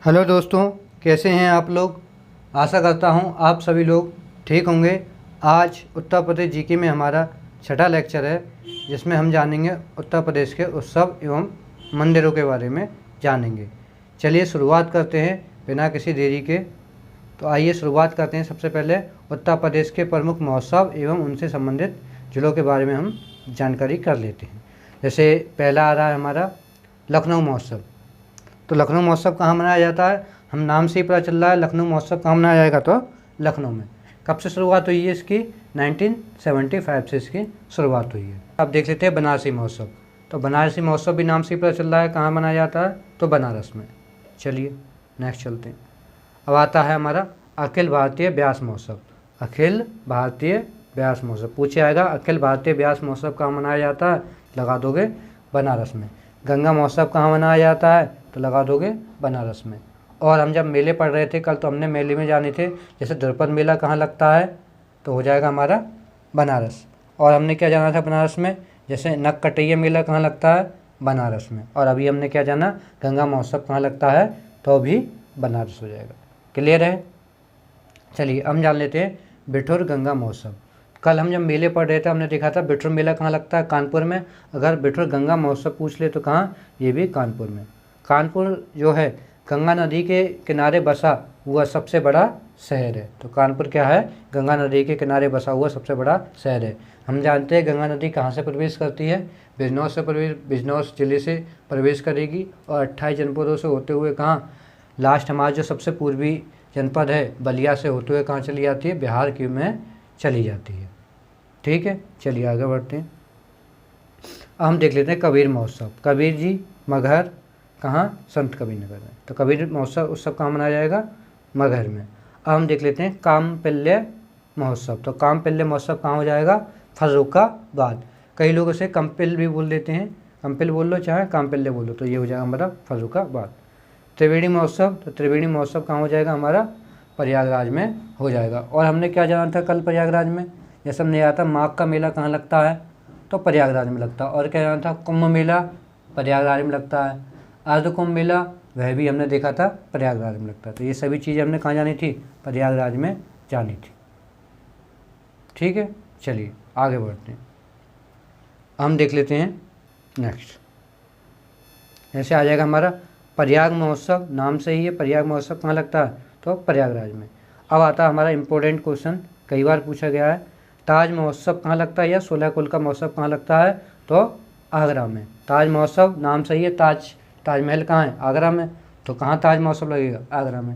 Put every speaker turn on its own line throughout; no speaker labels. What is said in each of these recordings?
Hello दोस्तों, कैसे हैं आप लोग। आशा करता हूं आप सभी लोग ठीक होंगे। आज उत्तर प्रदेश जीके में हमारा छठा लेक्चर है, जिसमें हम जानेंगे उत्तर प्रदेश के उत्सव एवं मंदिरों के बारे में जानेंगे। चलिए शुरुआत करते हैं बिना किसी देरी के। तो आइए शुरुआत करते हैं। सबसे पहले उत्तर प्रदेश के प्रमुख महोत्सव एवं उनसे संबंधित जिलों के बारे में हम जानकारी कर लेते हैं। जैसे पहला आ रहा है हमारा लखनऊ महोत्सव। तो लखनऊ महोत्सव कहाँ मनाया जाता है, हम नाम से ही पता चल रहा है लखनऊ महोत्सव कहाँ मनाया जाएगा, तो लखनऊ में। कब से शुरुआत हुई है इसकी, 1975 से इसकी शुरुआत हुई है। अब देख लेते हैं बनारसी महोत्सव। तो बनारसी महोत्सव भी नाम से ही पता चल रहा है कहाँ मनाया जाता है, तो बनारस में। चलिए नेक्स्ट चलते हैं। अब आता है हमारा अखिल भारतीय व्यास महोत्सव। अखिल भारतीय व्यास महोत्सव पूछे आएगा, अखिल भारतीय व्यास महोत्सव कहाँ मनाया जाता है, लगा दोगे बनारस में। गंगा महोत्सव कहाँ मनाया जाता है, तो लगा दोगे बनारस में। और हम जब मेले पढ़ रहे थे कल, तो हमने मेले में जाने थे, जैसे द्रौपद मेला कहाँ लगता है, तो हो जाएगा हमारा बनारस। और हमने क्या जाना था बनारस में, जैसे नक कटैया मेला कहाँ लगता है, बनारस में। और अभी हमने क्या जाना, गंगा महोत्सव कहाँ लगता है, तो भी बनारस हो जाएगा। क्लियर है। चलिए हम जान लेते हैं बिठूर गंगा महोत्सव। कल हम जब मेले पढ़ रहे थे हमने देखा था बिठूर मेला कहाँ लगता है, कानपुर में। अगर बिठूर गंगा महोत्सव पूछ ले तो कहाँ, ये भी कानपुर में। कानपुर जो है गंगा नदी के किनारे बसा हुआ सबसे बड़ा शहर है। तो कानपुर क्या है, गंगा नदी के किनारे बसा हुआ सबसे बड़ा शहर है। हम जानते हैं गंगा नदी कहाँ से प्रवेश करती है, बिजनौर से बिजनौर जिले से प्रवेश करेगी और 28 जनपदों से होते हुए कहाँ, लास्ट हमारा जो सबसे पूर्वी जनपद है बलिया से होते हुए कहाँ चली जाती है, बिहार की में चली जाती है। ठीक है, चलिए आगे बढ़ते हैं। अब हम देख लेते हैं कबीर महोत्सव। कबीर जी मगहर कहाँ, संत कबीर नगर में। तो कबीर महोत्सव उत्सव कहाँ मनाया जाएगा, मगहर में। अब हम देख लेते हैं कामपिल्य महोत्सव। तो कामपिल्य महोत्सव कहाँ हो जाएगा, फर्रुखाबाद। कई लोग इसे कंपिल भी बोल देते हैं, कंपिल बोल लो चाहे कामपिल्य बोलो, तो ये हो जाएगा हमारा फर्रुखाबाद। त्रिवेणी महोत्सव, तो त्रिवेणी महोत्सव कहाँ हो जाएगा हमारा, प्रयागराज में हो जाएगा। और हमने क्या जाना था कल प्रयागराज में, जैसे हमने याद था माघ का मेला कहाँ लगता है, तो प्रयागराज में लगता है। और क्या जाना था, कुंभ मेला प्रयागराज में लगता है। अर्ध कुंभ मेला वह भी हमने देखा था प्रयागराज में लगता है। तो ये सभी चीज़ें हमने कहाँ जानी थी, प्रयागराज में जानी थी। ठीक है, चलिए आगे बढ़ते हैं। हम देख लेते हैं नेक्स्ट। ऐसे आ जाएगा हमारा प्रयाग महोत्सव, नाम से ही है प्रयाग महोत्सव कहाँ लगता है, तो प्रयागराज में। अब आता है हमारा इंपॉर्टेंट क्वेश्चन, कई बार पूछा गया है, ताज महोत्सव कहाँ लगता है या 16 कुल का महोत्सव कहाँ लगता है, तो आगरा में। ताज महोत्सव नाम सही है, ताजमहल कहाँ है, आगरा में। तो कहाँ ताज महोत्सव लगेगा, आगरा में।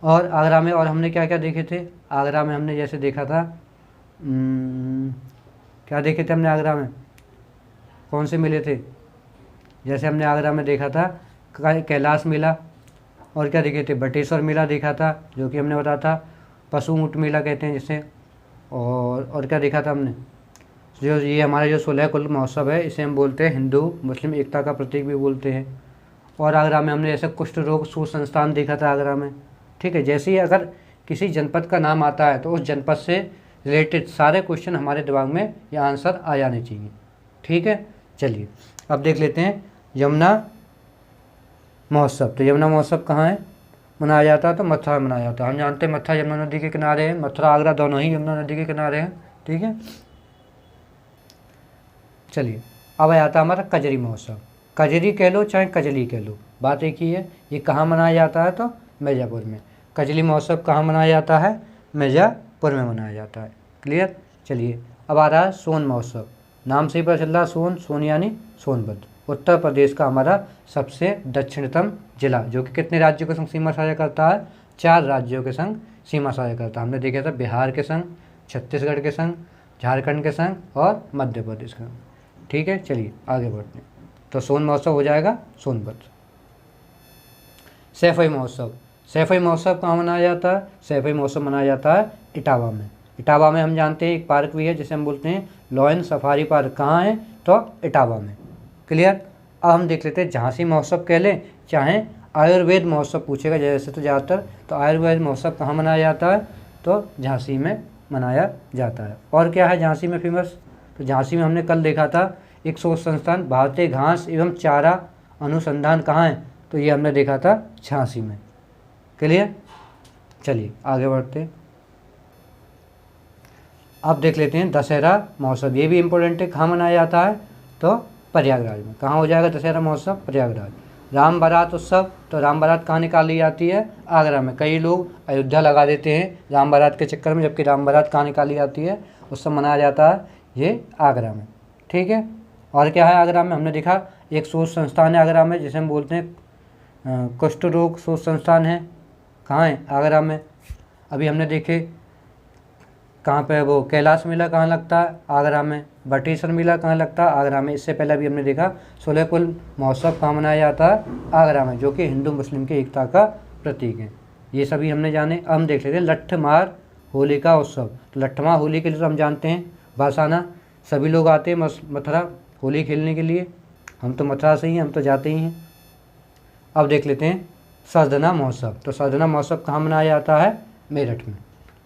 और आगरा में और हमने क्या क्या देखे थे, आगरा में हमने जैसे देखा था क्या देखे थे हमने आगरा में, कौन से मेले थे, जैसे हमने आगरा में देखा था कैलाश मेला। और क्या देखे थे, बटेश्वर मेला देखा था, जो कि हमने बताया था पशु ऊँट मेला कहते हैं जिसे। और क्या देखा था हमने, जो ये हमारा जो 16 कुल महोत्सव है, इसे हम बोलते हैं हिंदू मुस्लिम एकता का प्रतीक भी बोलते हैं। और आगरा में हमने जैसे कुष्ठ रोग शोध संस्थान देखा था आगरा में। ठीक है, जैसे ही अगर किसी जनपद का नाम आता है तो उस जनपद से रिलेटेड सारे क्वेश्चन हमारे दिमाग में या आंसर आ जाने चाहिए। ठीक है, चलिए अब देख लेते हैं यमुना महोत्सव। तो यमुना महोत्सव कहाँ है मनाया जाता है, तो मथुरा में मनाया जाता है। हम जानते हैं मथुरा यमुना नदी के किनारे है, मथुरा आगरा दोनों ही यमुना नदी के किनारे हैं। ठीक है, चलिए अब आता है हमारा कजरी महोत्सव। कजरी कह लो चाहे कजली कह लो, बात एक ही है। ये कहाँ मनाया जाता है, तो मिर्ज़ापुर में। कजली महोत्सव कहाँ मनाया जाता है, मिर्ज़ापुर में मनाया जाता है। क्लियर। चलिए अब आ रहा है सोन महोत्सव। नाम से ही पता चल रहा है सोन यानी सोनभद्र। उत्तर प्रदेश का हमारा सबसे दक्षिणतम जिला, जो कि कितने राज्यों के संग सीमा साझा करता है, 4 राज्यों के संग सीमा साझा करता है। हमने देखा था बिहार के संग, छत्तीसगढ़ के संग, झारखंड के संग और मध्य प्रदेश के संग। ठीक है, चलिए आगे बढ़ते हैं। तो सोन महोत्सव हो जाएगा सोनभद्र। सैफई महोत्सव। सैफई महोत्सव कहाँ मनाया जाता है, सैफई महोत्सव मनाया जाता है इटावा में। इटावा में हम जानते हैं एक पार्क भी है जिसे हम बोलते हैं लॉयन सफारी पार्क। कहाँ है, तो इटावा में। क्लियर। अब हम देख लेते हैं झांसी महोत्सव कह लें चाहे आयुर्वेद महोत्सव पूछेगा जैसे, तो ज़्यादातर तो आयुर्वेद महोत्सव कहाँ मनाया जाता है, तो झांसी में मनाया जाता है। और क्या है झांसी में फेमस, तो झांसी में हमने कल देखा था एक शोध संस्थान भारतीय घास एवं चारा अनुसंधान कहाँ है, तो ये हमने देखा था झांसी में। क्लियर। चलिए आगे बढ़ते हैं। अब देख लेते हैं दशहरा महोत्सव। ये भी इम्पोर्टेंट है। कहाँ मनाया जाता है? तो प्रयागराज में। कहाँ हो जाएगा दशहरा महोत्सव? प्रयागराज। राम बारात उत्सव, तो राम बारात कहाँ निकाली जाती है? आगरा में। कई लोग अयोध्या लगा देते हैं राम बारात के चक्कर में, जबकि राम बारात कहाँ निकाली जाती है? उत्सव मनाया जाता है ये आगरा में। ठीक है। और क्या है आगरा में? हमने देखा एक शोध संस्थान है आगरा में, जिसे हम बोलते हैं कुष्ठ रोग शोध संस्थान है। कहाँ है? आगरा में। अभी हमने देखे कहाँ पे वो कैलाश मेला कहाँ लगता है? आगरा में। बटेश्वर मेला कहाँ लगता है? आगरा में। इससे पहले भी हमने देखा सोलहकुल महोत्सव कहाँ मनाया जाता है? आगरा में, जो कि हिंदू मुस्लिम की एकता का प्रतीक है। ये सभी हमने जाने। अब हम देख लेते हैं लट्ठमार होली का उत्सव। तो लट्ठमार होली के लिए तो हम जानते हैं बरसाना सभी लोग आते हैं मथुरा होली खेलने के लिए। हम तो मथुरा से ही हैं, हम तो जाते ही हैं। अब देख लेते हैं सरधना महोत्सव। तो सरधना महोत्सव कहाँ मनाया जाता है? मेरठ में।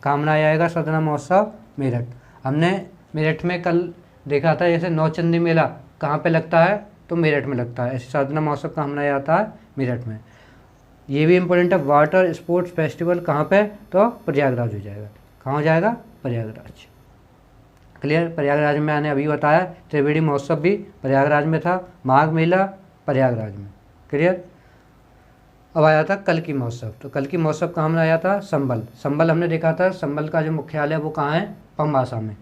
कहाँ मनाया जाएगा सरधना महोत्सव? मेरठ। हमने मेरठ में कल देखा था जैसे नौचंदी मेला कहाँ पे लगता है? तो मेरठ में लगता है। ऐसे सरधना महोत्सव कहाँ मनाया जाता है? मेरठ में। ये भी इम्पोर्टेंट है। वाटर स्पोर्ट्स फेस्टिवल कहाँ पे? तो प्रयागराज हो जाएगा। कहाँ हो जाएगा? प्रयागराज। क्लियर। प्रयागराज में मैंने अभी बताया त्रिवेणी महोत्सव भी प्रयागराज में था। माघ मेला प्रयागराज में। क्लियर। अब आया था कल की महोत्सव। तो कल की महोत्सव कहाँ मनाया था? संबल। संबल हमने देखा था संबल का जो मुख्यालय वो कहाँ है? पंबासा में।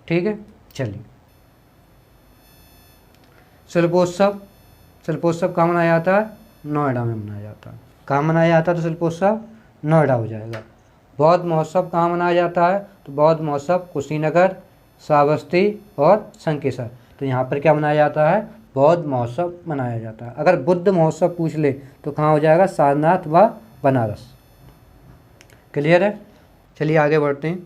ठीक है। चलिए शिल्पोत्सव। शिल्पोत्सव कहाँ मनाया जाता है? नोएडा में मनाया जाता है। कहाँ मनाया जाता है? तो शिल्पोत्सव नोएडा हो जाएगा। बौद्ध महोत्सव कहाँ मनाया जाता है? तो बौद्ध महोत्सव कुशीनगर, श्रावस्ती और शंकेश्वर। तो यहाँ पर क्या मनाया जाता है? बौद्ध महोत्सव मनाया जाता है। अगर बुद्ध महोत्सव पूछ ले तो कहाँ हो जाएगा? सारनाथ व बनारस। क्लियर है। चलिए आगे बढ़ते हैं।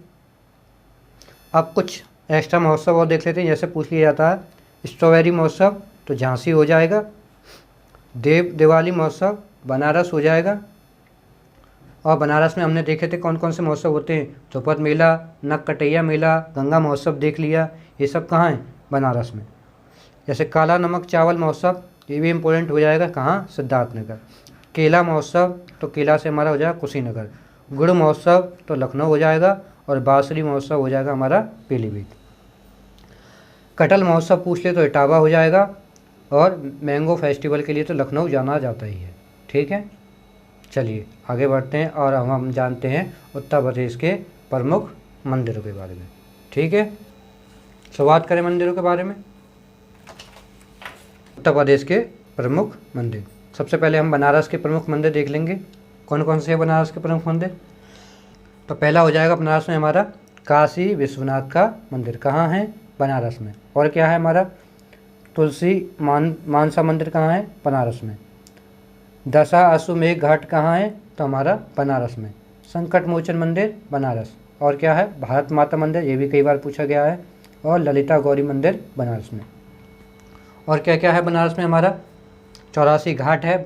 अब कुछ एक्स्ट्रा महोत्सव और देख लेते हैं। जैसे पूछ लिया जाता है स्ट्रॉबेरी महोत्सव, तो झांसी हो जाएगा। दिवाली महोत्सव बनारस हो जाएगा। और बनारस में हमने देखे थे कौन कौन से महोत्सव होते हैं? ध्रुपद मेला, नगकटैया मेला, गंगा महोत्सव देख लिया। ये सब कहाँ है? बनारस में। जैसे काला नमक चावल महोत्सव, ये भी इम्पोर्टेंट हो जाएगा। कहाँ? सिद्धार्थनगर। केला महोत्सव, तो केला से हमारा हो जाएगा कुशीनगर। गुड़ महोत्सव तो लखनऊ हो जाएगा। और बांसुरी महोत्सव हो जाएगा हमारा पीलीभीत। कटहल महोत्सव पूछ ले तो इटावा हो जाएगा। और मैंगो फेस्टिवल के लिए तो लखनऊ जाना जाता ही है। ठीक है। चलिए आगे बढ़ते हैं और हम जानते हैं उत्तर प्रदेश के प्रमुख मंदिरों के बारे में। ठीक है। शुरुआत करें मंदिरों के बारे में। उत्तर प्रदेश के प्रमुख मंदिर। सबसे पहले हम बनारस के प्रमुख मंदिर देख लेंगे। कौन कौन से हैं बनारस के प्रमुख मंदिर? तो पहला हो जाएगा बनारस में हमारा काशी विश्वनाथ का मंदिर। कहाँ है? बनारस में। और क्या है हमारा? तुलसी मानसा मंदिर कहाँ है? बनारस में। दशा अश्वमेध घाट कहाँ है? तो हमारा बनारस में। संकट मोचन मंदिर बनारस। और क्या है? भारत माता मंदिर, ये भी कई बार पूछा गया है। और ललिता गौरी मंदिर बनारस में। और क्या क्या है बनारस में हमारा? 84 घाट है।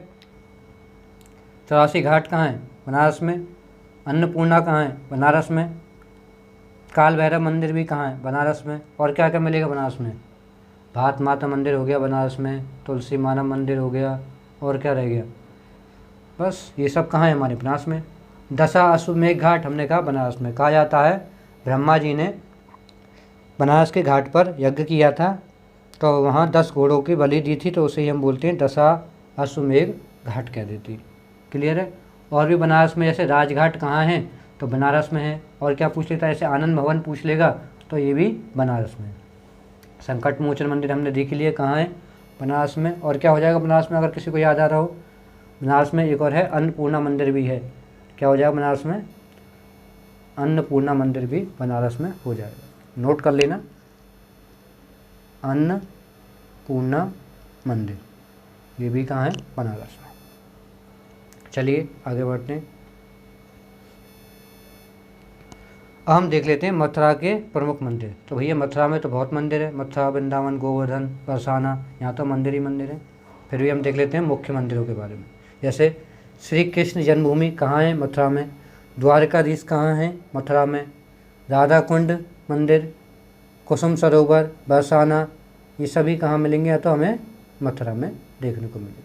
84 घाट कहाँ है? बनारस में। अन्नपूर्णा कहाँ है? बनारस में। काल भैरव मंदिर भी कहाँ है? बनारस में। और क्या क्या मिलेगा बनारस में? भारत माता मंदिर हो गया बनारस में, तुलसी मानव मंदिर हो गया। और क्या रह गया? बस ये सब कहाँ है? हमारे बनारस में। दशा अश्वमेध घाट हमने कहा बनारस में। कहा जाता है ब्रह्मा जी ने बनारस के घाट पर यज्ञ किया था, तो वहाँ 10 घोड़ों की बलि दी थी, तो उसे ही हम बोलते हैं दशा अश्वमेध घाट कह देती। क्लियर है। और भी बनारस में जैसे राजघाट कहाँ है? तो बनारस में है। और क्या पूछ लेता है? ऐसे आनंद भवन पूछ लेगा तो ये भी बनारस में। संकट मोचन मंदिर हमने देख लिया कहाँ है? बनारस में। और क्या हो जाएगा बनारस में, अगर किसी को याद आ रहा हो? बनारस में एक और है अन्नपूर्णा मंदिर भी है। क्या हो जाएगा बनारस में? अन्नपूर्णा मंदिर भी बनारस में हो जाएगा। नोट कर लेना, अन्नपूर्णा मंदिर, ये भी कहाँ है? बनारस में। चलिए आगे बढ़ते हैं। अब हम देख लेते हैं मथुरा के प्रमुख मंदिर। तो भैया मथुरा में तो बहुत मंदिर है। मथुरा, वृंदावन, गोवर्धन, बरसाना, यहाँ तो मंदिर ही मंदिर है। फिर भी हम देख लेते हैं मुख्य मंदिरों के बारे में। जैसे श्री कृष्ण जन्मभूमि कहाँ है? मथुरा में। द्वारकाधीश कहाँ है? मथुरा में। राधा कुंड मंदिर, कुसुम सरोवर, बरसाना, ये सभी कहाँ मिलेंगे? या तो हमें मथुरा में देखने को मिलेंगे।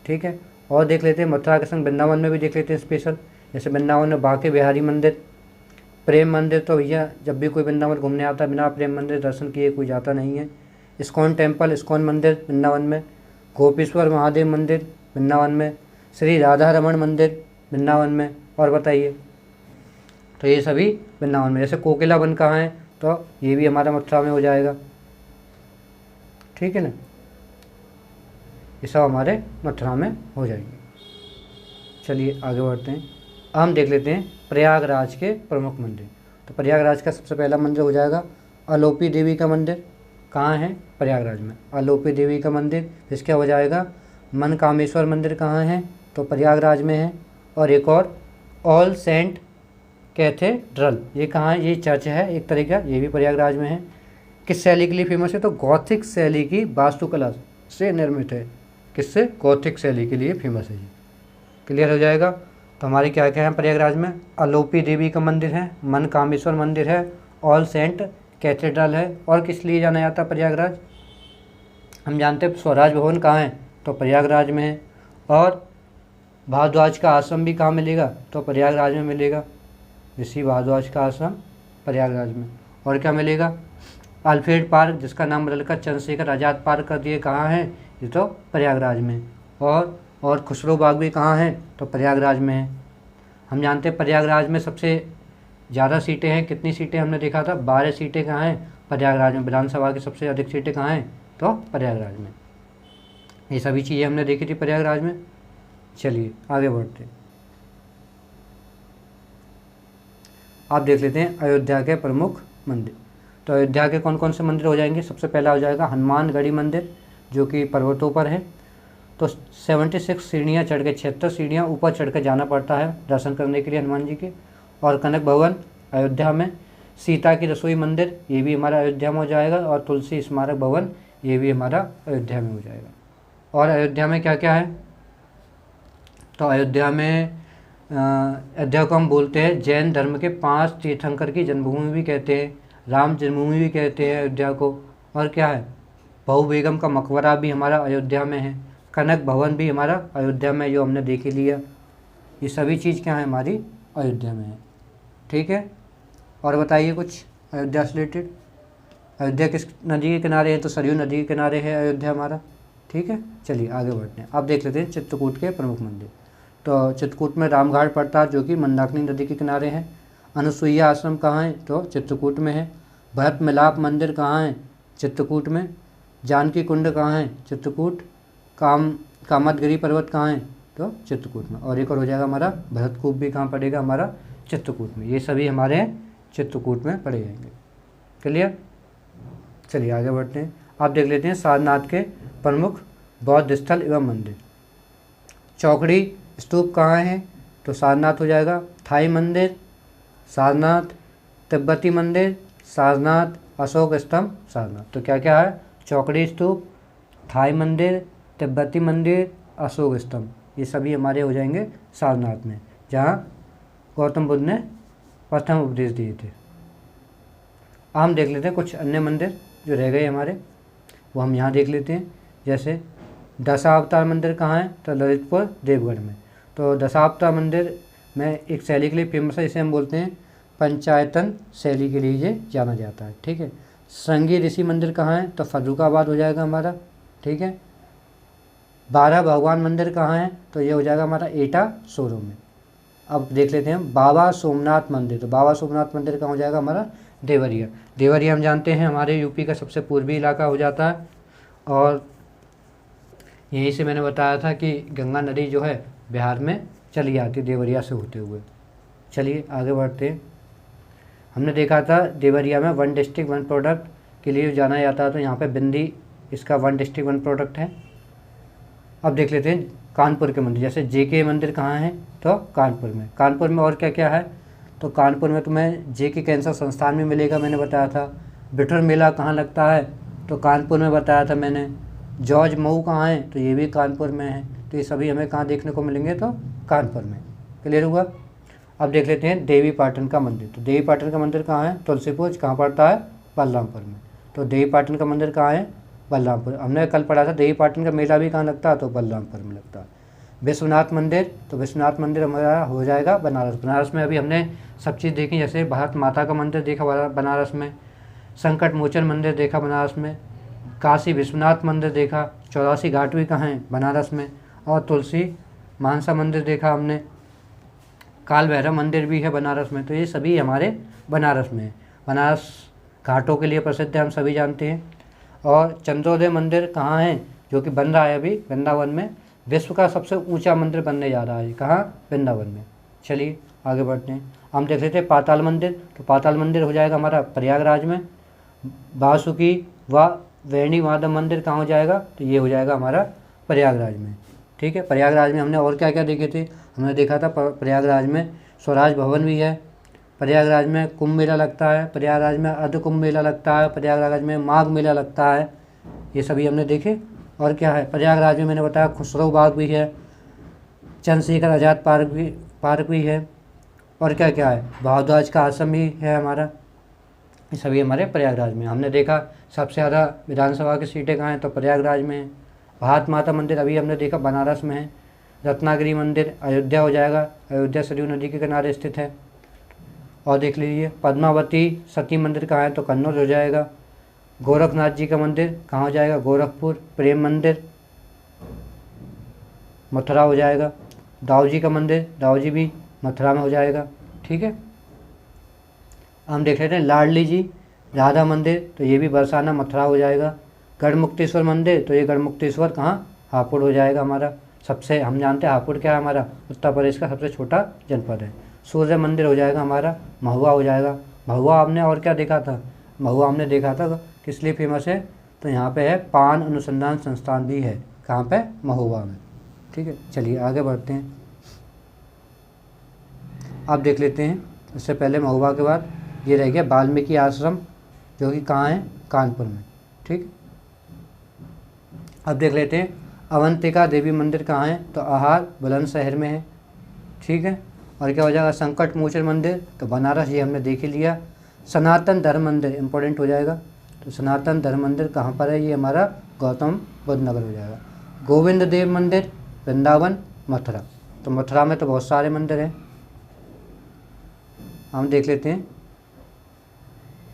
ठीक है। और देख लेते हैं मथुरा के संग वृंदावन में भी देख लेते हैं स्पेशल। जैसे वृंदावन में बांके बिहारी मंदिर, प्रेम मंदिर, तो भैया जब भी कोई वृंदावन घूमने आता है बिना प्रेम मंदिर दर्शन किए कोई जाता नहीं है। इस्कॉन टेम्पल, इस्कॉन मंदिर वृंदावन में, गोपेश्वर महादेव मंदिर वृंदावन में, श्री राधा रमण मंदिर वृंदावन में। और बताइए, तो ये सभी वृंदावन में। जैसे कोकिला वन कहाँ है, तो ये भी हमारा मथुरा में हो जाएगा, ठीक है ना। ये सब हमारे मथुरा में हो जाएंगे। चलिए आगे बढ़ते हैं। हम देख लेते हैं प्रयागराज के प्रमुख मंदिर। तो प्रयागराज का सबसे पहला मंदिर हो जाएगा अलोपी देवी का मंदिर। कहाँ है, प्रयागराज में अलोपी देवी का मंदिर। इसका हो जाएगा मनकामेश्वर मंदिर। कहाँ है, तो प्रयागराज में है। और एक और ऑल सेंट कैथेड्रल, ये कहाँ है, ये चर्च है एक तरह का, ये भी प्रयागराज में है। किस शैली के लिए फेमस है, तो गॉथिक शैली की वास्तुकला से निर्मित है। किससे, गॉथिक शैली के लिए फेमस है। ये क्लियर हो जाएगा। तो हमारे क्या क्या है प्रयागराज में, अलोपी देवी का मंदिर है, मनकामेश्वर मंदिर है, ऑल सेंट कैथेड्रल है। और किस लिए जाना जाता है प्रयागराज, हम जानते हैं स्वराज भवन कहाँ है, तो प्रयागराज में है। और भारद्वाज का आश्रम भी कहाँ मिलेगा, तो प्रयागराज में मिलेगा। ऋषि भारद्वाज का आश्रम प्रयागराज में। और क्या मिलेगा, अल्फ्रेड पार्क, जिसका नाम बदलकर चंद्रशेखर आज़ाद पार्क कर दिए, कहाँ है, ये तो प्रयागराज में। और खुसरो बाग भी कहाँ है, तो प्रयागराज में है। हम जानते हैं प्रयागराज में सबसे ज़्यादा सीटें हैं, कितनी सीटें हमने देखा था, 12 सीटें कहाँ हैं, प्रयागराज में। विधानसभा की सबसे अधिक सीटें कहाँ हैं, तो प्रयागराज में। ये सभी चीज़ें हमने देखी थी प्रयागराज में। चलिए आगे बढ़ते हैं। आप देख लेते हैं अयोध्या के प्रमुख मंदिर। तो अयोध्या के कौन कौन से मंदिर हो जाएंगे, सबसे पहला हो जाएगा हनुमानगढ़ी मंदिर, जो कि पर्वतों पर है। तो 76 सीढ़ियाँ चढ़ के, 76 सीढ़ियाँ ऊपर चढ़ के जाना पड़ता है दर्शन करने के लिए हनुमान जी के। और कनक भवन अयोध्या में, सीता की रसोई मंदिर, ये भी हमारा अयोध्या में हो जाएगा। और तुलसी स्मारक भवन, ये भी हमारा अयोध्या में हो जाएगा। और अयोध्या में क्या क्या है, तो अयोध्या में अयोध्या को हम बोलते हैं जैन धर्म के 5 तीर्थंकर की जन्मभूमि भी कहते हैं, राम जन्मभूमि भी कहते हैं अयोध्या को। और क्या है, बहू बेगम का मकबरा भी हमारा अयोध्या में है, कनक भवन भी हमारा अयोध्या में, जो हमने देख ही लिया। ये सभी चीज़ क्या है, हमारी अयोध्या में है, ठीक है। और बताइए कुछ अयोध्या से रिलेटेड। अयोध्या किस नदी के किनारे है, तो सरयू नदी के किनारे है अयोध्या हमारा, ठीक है। चलिए आगे बढ़ते हैं। अब देख लेते हैं चित्रकूट के प्रमुख मंदिर। तो चित्रकूट में रामघाट पड़ता है, जो कि मंदाकिनी नदी के किनारे है। अनुसुईया आश्रम कहाँ है, तो चित्रकूट में है। भरत मिलाप मंदिर कहाँ है, चित्रकूट में। जानकी कुंड कहाँ है, चित्रकूट। कामतगिरी पर्वत कहाँ है, तो चित्रकूट में। और एक और हो जाएगा हमारा भरतकूप भी कहाँ पड़ेगा, हमारा चित्रकूट में। ये सभी हमारे चित्रकूट में पड़े जाएंगे, क्लियर। चलिए आगे बढ़ते हैं। आप देख लेते हैं सारनाथ के प्रमुख बौद्ध स्थल एवं मंदिर। चौकड़ी स्तूप कहाँ है, तो सारनाथ हो जाएगा। थाई मंदिर सारनाथ, तिब्बती मंदिर सारनाथ, अशोक स्तंभ सारनाथ। तो क्या क्या है, चौकड़ी स्तूप, थाई मंदिर, तिब्बती मंदिर, अशोक स्तंभ, ये सभी हमारे हो जाएंगे सारनाथ में, जहाँ गौतम बुद्ध ने प्रथम उपदेश दिए थे। हम देख लेते हैं कुछ अन्य मंदिर जो रह गए हमारे, वो हम यहाँ देख लेते हैं। जैसे दशावतार मंदिर कहाँ है, तो ललितपुर देवगढ़ में। तो दशावतार मंदिर में एक शैली के लिए फेमस है, इसे हम बोलते हैं पंचायतन शैली के लिए ये जाना जाता है, ठीक है। श्रृंगी ऋषि मंदिर कहाँ है, तो फर्रुखाबाद हो जाएगा हमारा, ठीक है। 12 भगवान मंदिर कहाँ है, तो ये हो जाएगा हमारा एटा सोरो में। अब देख लेते हैं बाबा सोमनाथ मंदिर। तो बाबा सोमनाथ मंदिर कहाँ हो जाएगा हमारा, देवरिया। देवरिया हम जानते हैं हमारे यूपी का सबसे पूर्वी इलाका हो जाता है। और यहीं से मैंने बताया था कि गंगा नदी जो है बिहार में चली आती है देवरिया से होते हुए। चलिए आगे बढ़ते हैं। हमने देखा था देवरिया में 1 डिस्ट्रिक्ट 1 प्रोडक्ट के लिए जाना जाता है, तो यहाँ पे बिंदी इसका 1 डिस्ट्रिक्ट 1 प्रोडक्ट है। अब देख लेते हैं कानपुर के मंदिर। जैसे जेके मंदिर कहाँ है, तो कानपुर में। कानपुर में और क्या क्या है, तो कानपुर में तुम्हें जेके कैंसर संस्थान में मिलेगा, मैंने बताया था। बिठूर मेला कहाँ लगता है, तो कानपुर में बताया था मैंने। जॉर्ज मऊ कहाँ है, तो ये भी कानपुर में है। तो ये सभी हमें कहाँ देखने को मिलेंगे, तो कानपुर में, क्लियर हुआ। अब देख लेते हैं देवी पाटन का मंदिर। तो देवी पाटन का मंदिर कहाँ है, तुलसीपुर कहाँ पड़ता है, बलरामपुर में। तो देवी पाटन का मंदिर कहाँ है, बलरामपुर। हमने कल पढ़ा था देवी पाटन का मेला भी कहाँ लगता है, तो बलरामपुर में लगता है। विश्वनाथ मंदिर, तो विश्वनाथ मंदिर हमारा हो जाएगा बनारस। बनारस में अभी हमने सब चीज़ देखी, जैसे भारत माता का मंदिर देखा बनारस में, संकट मोचन मंदिर देखा बनारस में, काशी विश्वनाथ मंदिर देखा, 84 घाट भी कहाँ हैं बनारस में, और तुलसी मानसा मंदिर देखा हमने, काल भैरव मंदिर भी है बनारस में। तो ये सभी हमारे बनारस में है। बनारस घाटों के लिए प्रसिद्ध है, हम सभी जानते हैं। और चंद्रोदय मंदिर कहाँ है, जो कि बन रहा है अभी वृंदावन में, विश्व का सबसे ऊंचा मंदिर बनने जा रहा है। कहाँ? वृंदावन में। चलिए आगे बढ़ते हैं। हम देख लेते हैं पाताल मंदिर, तो पाताल मंदिर हो जाएगा हमारा प्रयागराज में। वासुकी व वेणी माधव मंदिर कहाँ हो जाएगा, तो ये हो जाएगा हमारा प्रयागराज में। ठीक है, प्रयागराज में हमने और क्या क्या देखे थे, हमने देखा था प्रयागराज में स्वराज भवन भी है, प्रयागराज में कुंभ मेला लगता है, प्रयागराज में अर्ध कुंभ मेला लगता है, प्रयागराज में माघ मेला लगता है, ये सभी हमने देखे। और क्या है, प्रयागराज में मैंने बताया खुसरो बाग भी है, चंद्रशेखर आज़ाद पार्क भी है, और क्या क्या है, भारद्वाज का आश्रम भी है हमारा। ये सभी हमारे प्रयागराज में। हमने देखा सबसे ज़्यादा विधानसभा की सीटें कहाँ हैं, तो प्रयागराज में है। भारत माता मंदिर अभी हमने देखा बनारस में है। रत्नागिरी मंदिर अयोध्या हो जाएगा, अयोध्या सरयू नदी के किनारे स्थित है। और देख लीजिए पद्मावती सती मंदिर कहाँ है, तो कन्नौज हो जाएगा। गोरखनाथ जी का मंदिर कहाँ हो जाएगा, गोरखपुर। प्रेम मंदिर मथुरा हो जाएगा। दाऊ जी का मंदिर, दाऊ जी भी मथुरा में हो जाएगा। ठीक है, हम देख लेते हैं लाडली जी राधा मंदिर, तो ये भी बरसाना मथुरा हो जाएगा। गढ़मुक्तेश्वर मंदिर, तो ये गढ़मुक्तेश्वर कहाँ, हापुड़ हो जाएगा हमारा। सबसे हम जानते हैं हापुड़ क्या है, हमारा उत्तर प्रदेश का सबसे छोटा जनपद है। सूर्य मंदिर हो जाएगा हमारा, महुआ हो जाएगा। महुआ हमने और क्या देखा था, महुआ हमने देखा था किस लिए फेमस है, तो यहाँ पे है पान अनुसंधान संस्थान भी है। कहाँ पे, महुआ में। ठीक है, चलिए आगे बढ़ते हैं। अब देख लेते हैं, इससे पहले महुआ के बाद ये रह गया वाल्मीकि आश्रम, जो कि कहाँ है, कानपुर में। ठीक, अब देख लेते हैं अवंतिका देवी मंदिर कहाँ है, तो आहार बुलंदशहर में है। ठीक है, और क्या हो जाएगा, संकट मोचन मंदिर, तो बनारस, ये हमने देख ही लिया। सनातन धर्म मंदिर इंपॉर्टेंट हो जाएगा, तो सनातन धर्म मंदिर कहाँ पर है, ये हमारा गौतम बुद्ध नगर हो जाएगा। गोविंद देव मंदिर वृंदावन मथुरा, तो मथुरा में तो बहुत सारे मंदिर हैं। हम देख लेते हैं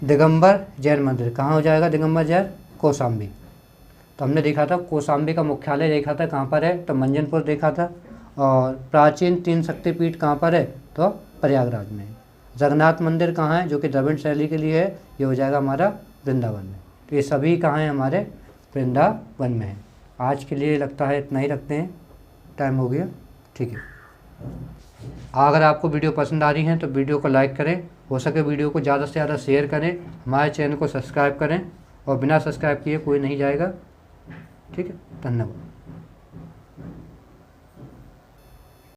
दिगंबर जैन मंदिर कहाँ हो जाएगा, दिगंबर जैन कौशाम्बी, तो हमने देखा था कौशाम्बी का मुख्यालय देखा था कहाँ पर है, तो मंजनपुर देखा था। और प्राचीन 3 शक्तिपीठ कहाँ पर है, तो प्रयागराज में है। जगन्नाथ मंदिर कहाँ है, जो कि द्रविड़ शैली के लिए है, ये हो जाएगा हमारा वृंदावन में। तो ये सभी कहाँ हैं, हमारे वृंदावन में है। आज के लिए लगता है इतना ही रखते हैं, टाइम हो गया। ठीक है, अगर आपको वीडियो पसंद आ रही है तो वीडियो को लाइक करें, हो सके वीडियो को ज़्यादा से ज़्यादा शेयर करें, हमारे चैनल को सब्सक्राइब करें, और बिना सब्सक्राइब किए कोई नहीं जाएगा। ठीक है, धन्यवाद।